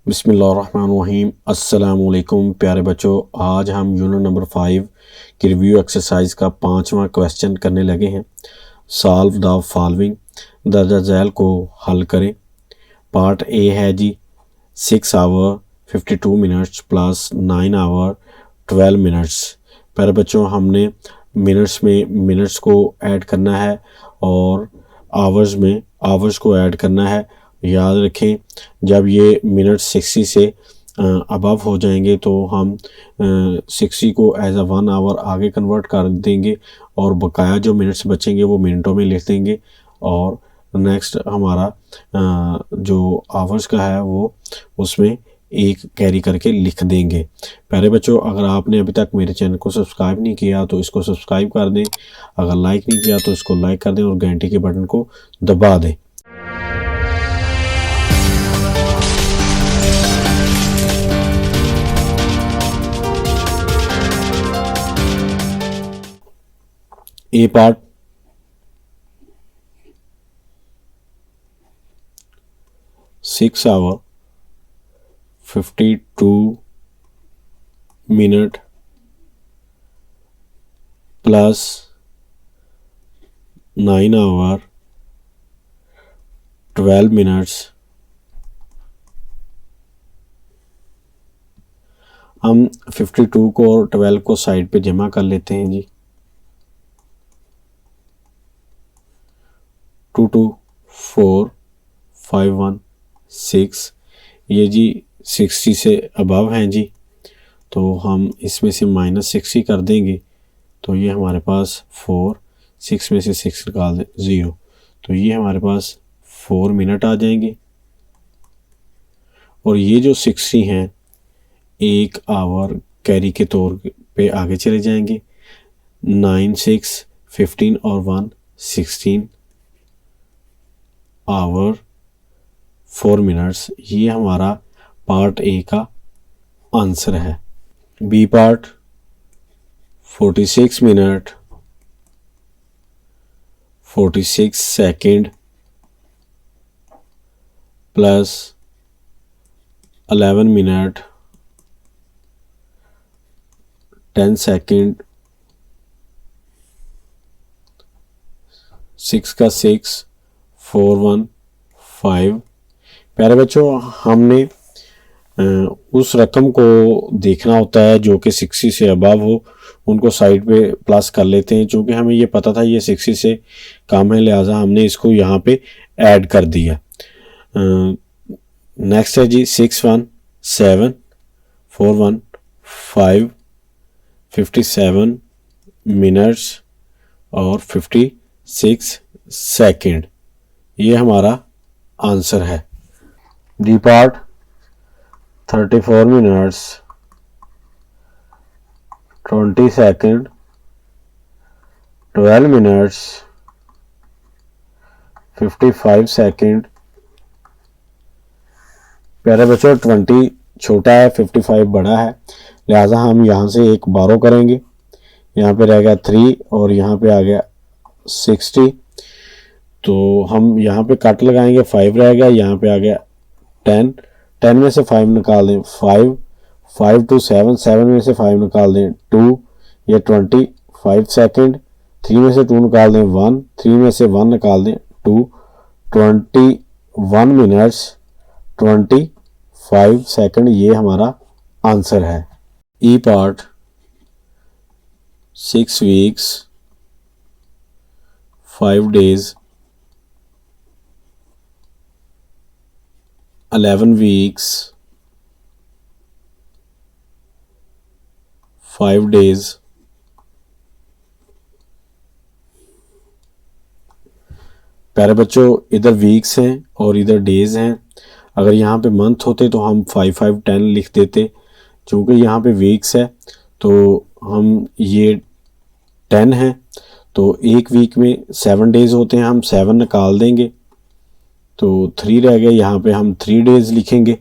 बिस्मिल्लाहिर्रहमानिर्रहीम। अस्सलामुअलैकुम प्यारे बच्चों, आज हम यूनिट नंबर 5 की रिव्यू एक्सरसाइज का 5वां क्वेश्चन करने लगे हैं। सॉल्व द फॉलोइंग, दर्जा झैल को हल करें। पार्ट ए है जी 6 hour 52 minutes plus 9 hour 12 minutes. प्यारे बच्चों, हमने मिनट्स में मिनट्स को ऐड करना है और आवर्स में आवर्स को ऐड करना है। याद रखें, जब ये मिनट 60 से अबव हो जाएंगे तो हम 60 को एज अ 1 आवर आगे कन्वर्ट कर देंगे और बकाया जो मिनट्स बचेंगे वो मिनटों में लिख देंगे और नेक्स्ट हमारा जो आवर्स का है वो उसमें एक कैरी करके लिख देंगे। प्यारे बच्चों, अगर आपने अभी तक मेरे चैनल को सब्सक्राइब नहीं किया तो इसको सब्सक्राइब कर दें, अगर लाइक नहीं किया तो इसको लाइक कर दें और घंटे के बटन को दबा दें। A part, 6 hour 52 minute plus 9 hour 12 minutes. हम 52 को और 12 को साइड पे जमा कर लेते हैं जी। 2 2 4 5 1 6, ये जी 60 से अबव हैं जी, तो हम इसमें से -60 कर देंगे तो ये हमारे पास 4, 6 में से 6 निकाल दें 0, तो ये हमारे पास 4 मिनट आ जाएंगे। और ये जो 60 हैं 1 आवर कैरी के तौर पे आगे चले जाएंगे। 9 6 15 और 1 16 आवर 4 मिनट्स। ये हमारा पार्ट ए का आंसर है। B part, 46 minute 46 second plus 11 minute 10 second, 6 का 6 4 1 5। प्यारे बच्चों, हमने उस रकम को देखना होता है जो कि 60 से अबव हो, उनको साइड पे प्लस कर लेते हैं। चूँकि हमें ये पता था ये 60 से कम है, लिहाजा हमने इसको यहाँ पे ऐड कर दिया। नेक्स्ट है जी 6 1 7 4 1 5 57 मिनट्स और 56 सेकेंड। ये हमारा आंसर है। D part, 34 minutes 20 second 12 minutes 55 second. प्यारे बच्चों, 20 छोटा है 55 बड़ा है, लिहाजा हम यहाँ से एक बारो करेंगे। यहाँ पे रह गया 3 और यहाँ पे आ गया 60, तो हम यहाँ पे कट लगाएंगे, 5 रह गया, यहाँ पे आ गया 10, 10 में से 5 निकाल दें 5, 5 to 7, 7 में से 5 निकाल दें 2, ये 25 सेकेंड, 3 में से 2 निकाल दें 1, 3 में से 1 निकाल दें 2, 21 मिनट्स 25 सेकेंड। ये हमारा आंसर है। ई part, 6 weeks 5 days 11 weeks 5 days। प्यारे बच्चों, इधर वीक्स हैं और इधर डेज हैं। अगर यहाँ पे मंथ होते तो हम 5 5 10 लिख देते। चूँकि यहाँ पे वीक्स है तो हम ये 10 हैं, तो एक वीक में 7 डेज होते हैं, हम 7 निकाल देंगे तो 3 रह गए, यहाँ पे हम 3 डेज लिखेंगे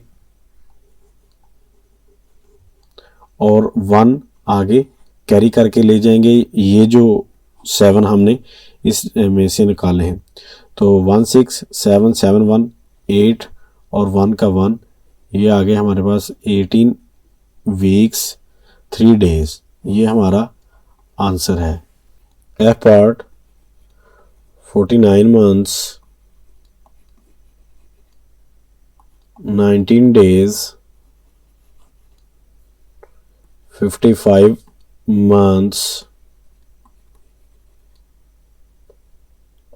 और 1 आगे कैरी करके ले जाएंगे। ये जो 7 हमने इस में से निकाले हैं, तो 1 6 7 7 1 8 और 1 का 1, ये आ गया हमारे पास 18 वीक्स 3 डेज, ये हमारा आंसर है। F part 49 months 19 days 55 months,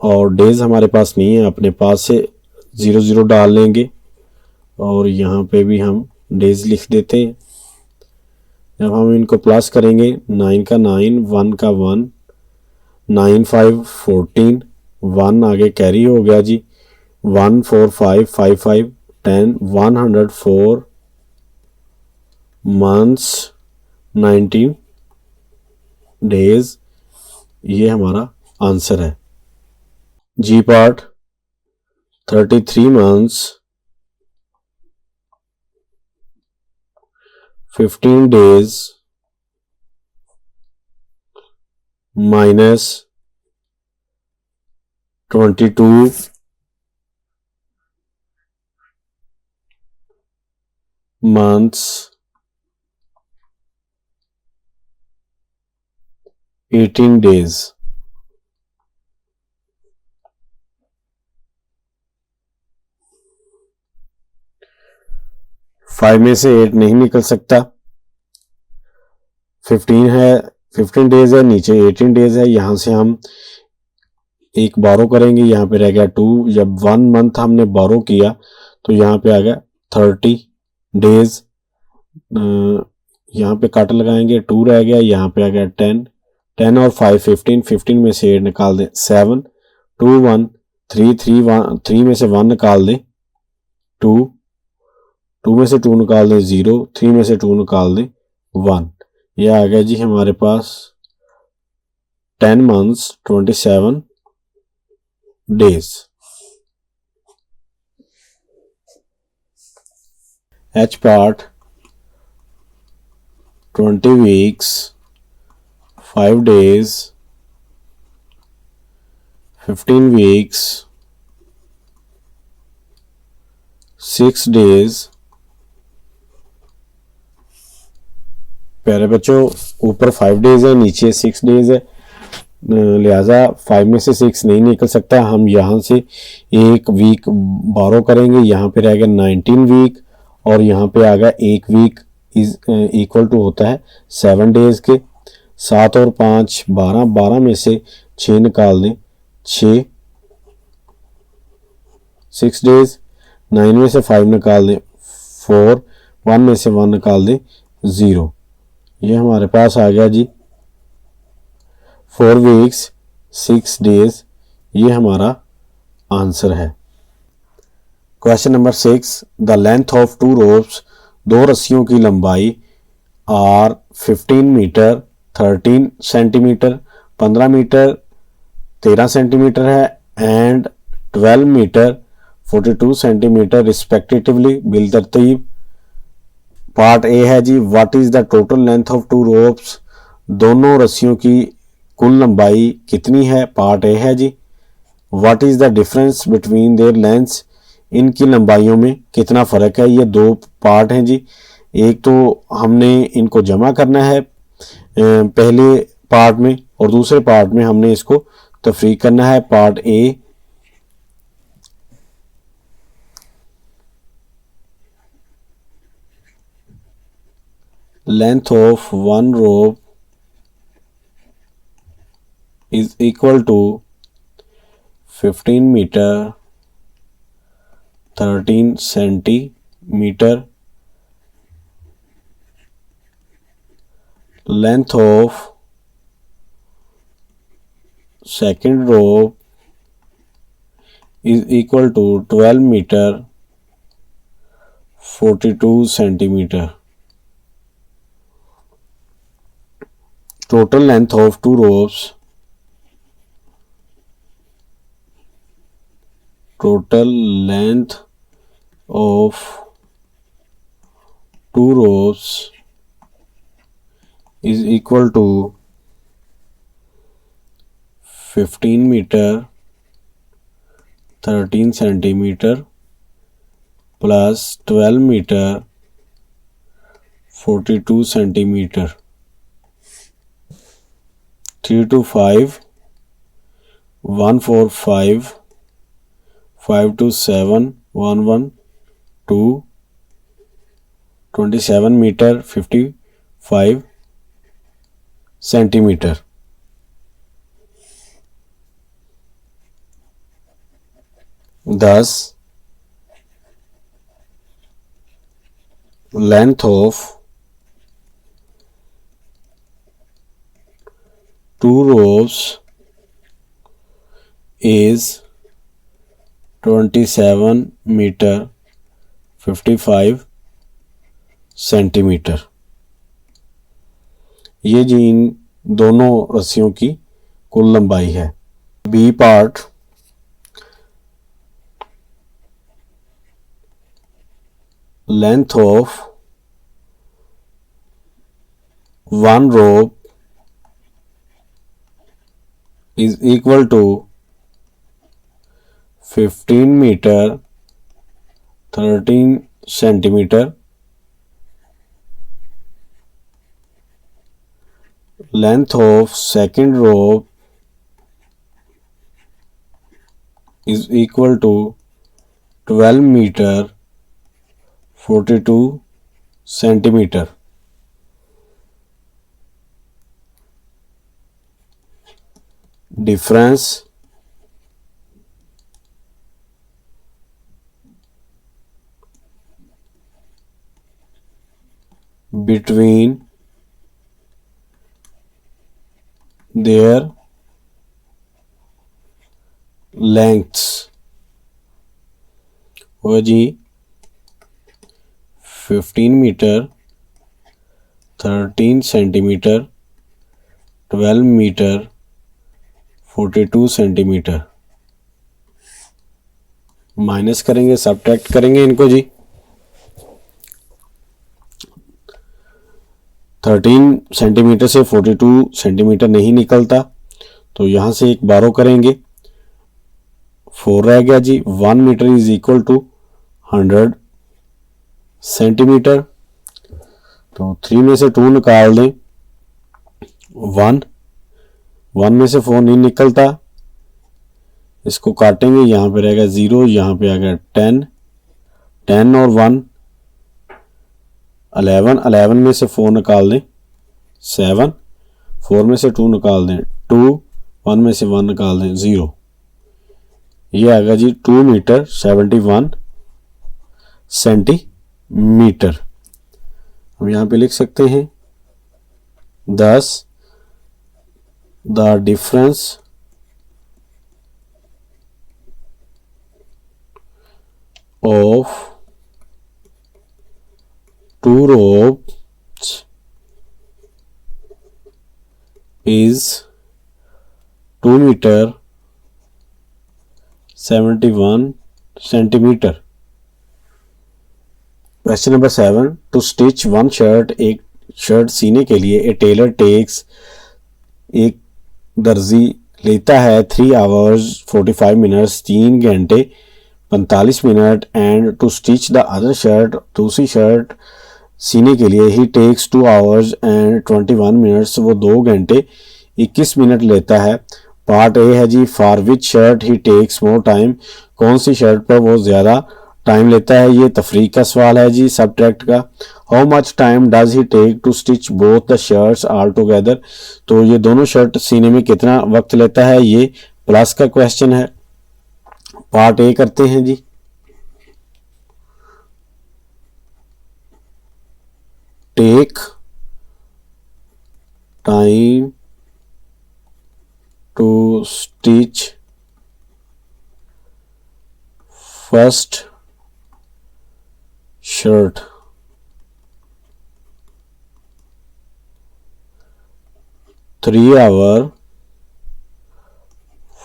और डेज हमारे पास नहीं है, अपने पास से 0 डाल लेंगे और यहाँ पे भी हम डेज लिख देते हैं। जब हम इनको प्लस करेंगे 9 का 9, 1 का 1, 9 5 14, 1 आगे कैरी हो गया जी, 1 4 5 5 5 10, 104 मंथ्स 19 डेज, ये हमारा आंसर है। G part 33 months 15 days minus 22 months 18 days. Five में से 8 नहीं निकल सकता, 15 है, 15 डेज है, नीचे 18 डेज है, यहां से हम एक बारो करेंगे, यहाँ पे रह गया 2, जब 1 मंथ हमने बारो किया तो यहाँ पे आ गया 30 डेज, यहाँ पे कट लगाएंगे, 2 रह गया, यहाँ पे आ गया 10, 10 और 5 15, 15 में से 8 निकाल दें 7, 2 1 3 3 1, 3 में से 1 निकाल दें 2, 2 में से 2 निकाल दें 0, 3 में से 2 निकाल दें 1, यह आ गया जी हमारे पास 10 months 27 days. H part 20 weeks 5 days 15 weeks 6 days। प्यारे बच्चों, ऊपर 5 डेज है, नीचे 6 डेज है, लिहाजा 5 में से 6 नहीं निकल सकता। हम यहाँ से एक वीक बारो करेंगे, यहाँ पे रह गया 19 वीक और यहाँ पे आ गया एक वीक इज इक्वल टू होता है 7 डेज के। 7 और 5 12, 12 में से 6 निकाल दें 6, 6 डेज। 9 में से 5 निकाल दें 4, 1 में से 1 निकाल दें 0, ये हमारे पास आ गया जी 4 वीक्स 6 डेज, ये हमारा आंसर है। Question number 6, the length of 2 ropes, 2 रस्सियों की लंबाई are 15 metre 13 centimetre, 15 metre 13 centimetre है, एंड 12 मीटर 42 सेंटीमीटर रिस्पेक्टिवली बिल तरतीब। पार्ट ए है जी, what is the total length of 2 ropes, दोनों रस्सियों की कुल लंबाई कितनी है, पार्ट ए है जी। What is the difference between their lengths, इनकी लंबाइयों में कितना फ़र्क है। ये 2 पार्ट हैं जी, एक तो हमने इनको जमा करना है पहले पार्ट में और दूसरे पार्ट में हमने इसको तफरीक करना है। Part A, length of 1 rope is equal to 15 meter 13 centimeter, length of second rope is equal to 12 meter 42 centimeter. Total length of 2 ropes, total length of 2 ropes is equal to 15 meter 13 centimeter plus 12 meter 42 centimeter 325 145 527 112 27 meter 55 centimeter. Thus length of two rows is 27 meter 55 centimetre. ये जी इन दोनों रस्सियों की कुल लंबाई है। B part, length of one rope is equal to 15 meter 13 centimeter. Length of second rope is equal to 12 meter 42 centimeter. Difference between their lengths हो जी 15 metre 13 centimetre 12 metre 42 centimetre. Minus करेंगे, सबट्रैक्ट करेंगे इनको जी। 13 सेंटीमीटर से 42 centimetre नहीं निकलता, तो यहाँ से एक बारो करेंगे, 4 रह गया जी। 1 metre is equal to 100 centimetre, तो 3 में से 2 निकाल दें, 1 में से 4 नहीं निकलता, इसको काटेंगे, यहाँ पे रहेगा 0, यहाँ पे आ गया 10 और 1 11 में से 4 निकाल दें 7, 4 में से 2 निकाल दें 2, 1 में से 1 निकाल दें 0। ये आएगा जी 2 मीटर 71 सेंटीमीटर। हम यहाँ पे लिख सकते हैं 10 the difference of two ropes is 2 meter 71 centimeter. Question number 7, to stitch one shirt, एक शर्ट सीने के लिए ए टेलर टेक्स, एक दर्जी लेता है 3 hours 45 minutes 3 घंटे 45 minute, and to stitch the other shirt, दूसरी शर्ट सीने के लिए he takes 2 hours and 21 minutes, वो 2 घंटे 21 मिनट लेता है। पार्ट ए है जी, for which shirt he takes more time, कौन सी शर्ट पर वो ज़्यादा टाइम लेता है। ये तफरीक का सवाल है जी, सब्ट्रैक्ट का। How much time does he take to stitch both the shirts all together, तो ये दोनों शर्ट सीने में कितना वक्त लेता है, ये प्लस का क्वेश्चन है। पार्ट ए करते हैं जी। Take time to stitch first shirt, three hour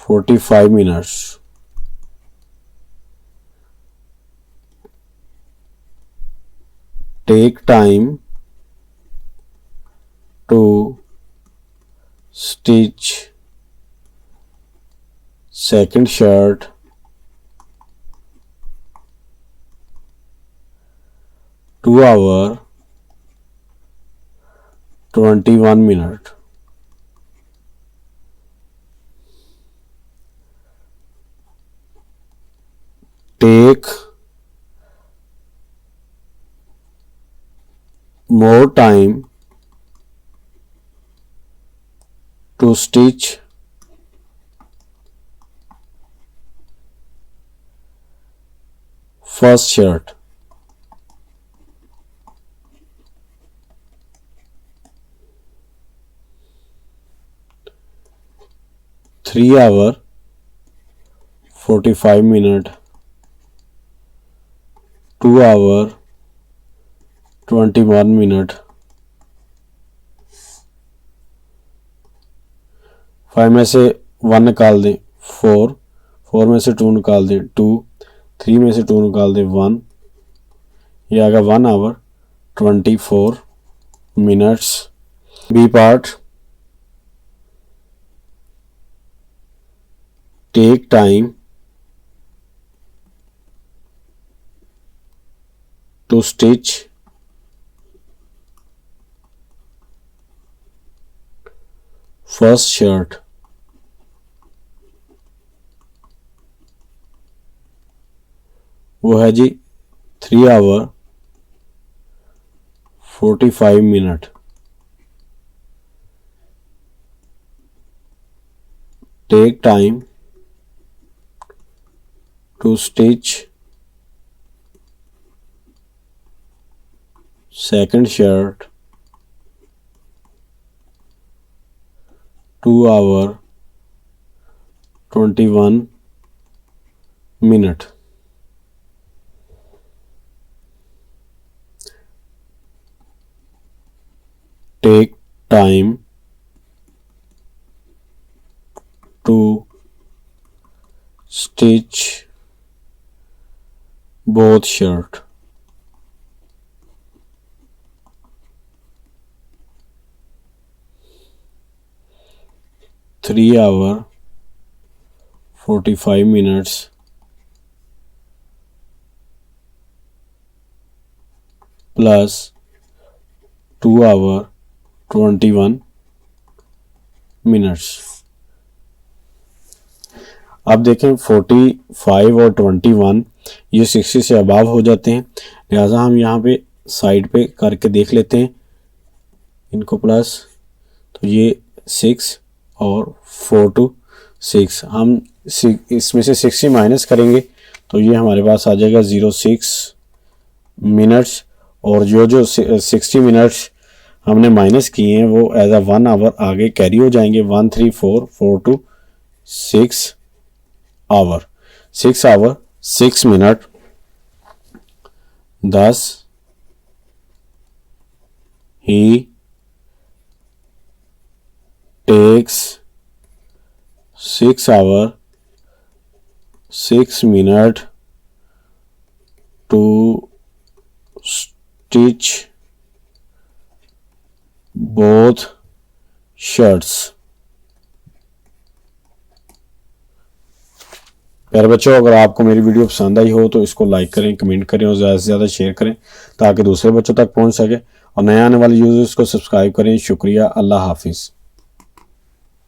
45 minutes। Take time to stitch second shirt, 2 hour 21 minute. Take more time to stitch first shirt. 3 hour 45 minute. 2 hour 21 minute. 5 में से 1 निकाल दें 4, 4 में से 2 निकाल दें 2, 3 में से 2 निकाल दें 1, ये आएगा 1 hour 24 minutes. B part, take time to stitch first shirt. वो है जी 3 hour 45 minute. Take time to stitch second shirt. 2 hour 21 minute. Take time to stitch both shirt. Three hour 45 minutes plus 2 hour 21 minutes. अब देखें 45 और 21 ये 60 से above हो जाते हैं, लिहाजा हम यहाँ पे साइड पे करके देख लेते हैं इनको प्लस, तो ये 6 और 4 to 6, हम इसमें से 60 माइनस करेंगे तो ये हमारे पास आ जाएगा 06 मिनट्स, और जो 60 मिनट्स हमने माइनस किए हैं वो एज अ 1 आवर आगे कैरी हो जाएंगे. 1 3 4 4 to 6 hour, 6 hour 6 minute. thus he takes 6 hour 6 minute to stitch both shirts. प्यारे बच्चों, अगर आपको मेरी वीडियो पसंद आई हो तो इसको लाइक करें, कमेंट करें और ज़्यादा से ज़्यादा शेयर करें ताकि दूसरे बच्चों तक पहुंच सके, और नए आने वाले यूजर्स को सब्सक्राइब करें. शुक्रिया. अल्लाह हाफिज़.